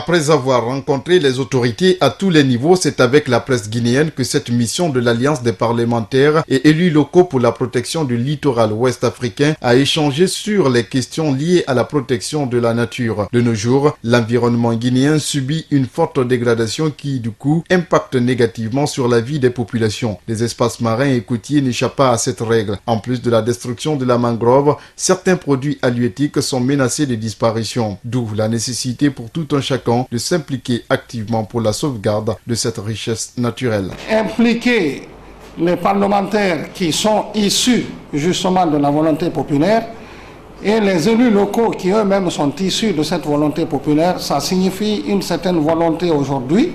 Après avoir rencontré les autorités à tous les niveaux, c'est avec la presse guinéenne que cette mission de l'Alliance des parlementaires et élus locaux pour la protection du littoral ouest africain a échangé sur les questions liées à la protection de la nature. De nos jours, l'environnement guinéen subit une forte dégradation qui, du coup, impacte négativement sur la vie des populations. Les espaces marins et côtiers n'échappent pas à cette règle. En plus de la destruction de la mangrove, certains produits halieutiques sont menacés de disparition. D'où la nécessité pour tout un chacun de s'impliquer activement pour la sauvegarde de cette richesse naturelle. Impliquer les parlementaires qui sont issus justement de la volonté populaire et les élus locaux qui eux-mêmes sont issus de cette volonté populaire, ça signifie une certaine volonté aujourd'hui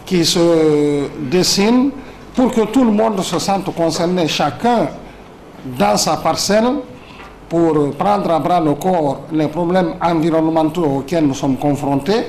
qui se dessine pour que tout le monde se sente concerné, chacun dans sa parcelle, pour prendre à bras le corps les problèmes environnementaux auxquels nous sommes confrontés,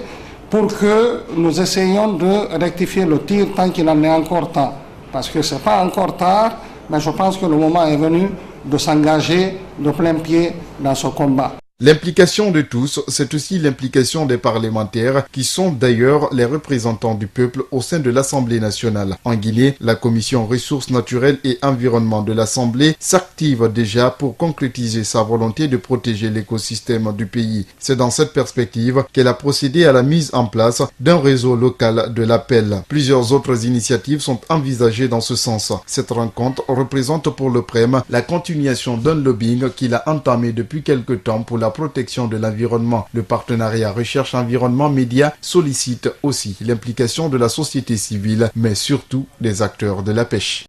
pour que nous essayions de rectifier le tir tant qu'il en est encore temps. Parce que ce n'est pas encore tard, mais je pense que le moment est venu de s'engager de plein pied dans ce combat. L'implication de tous, c'est aussi l'implication des parlementaires qui sont d'ailleurs les représentants du peuple au sein de l'Assemblée nationale. En Guinée, la commission ressources naturelles et environnement de l'Assemblée s'active déjà pour concrétiser sa volonté de protéger l'écosystème du pays. C'est dans cette perspective qu'elle a procédé à la mise en place d'un réseau local de l'appel. Plusieurs autres initiatives sont envisagées dans ce sens. Cette rencontre représente pour le PREM la continuation d'un lobbying qu'il a entamé depuis quelque temps pour la protection de l'environnement. Le partenariat Recherche Environnement Média sollicite aussi l'implication de la société civile, mais surtout des acteurs de la pêche.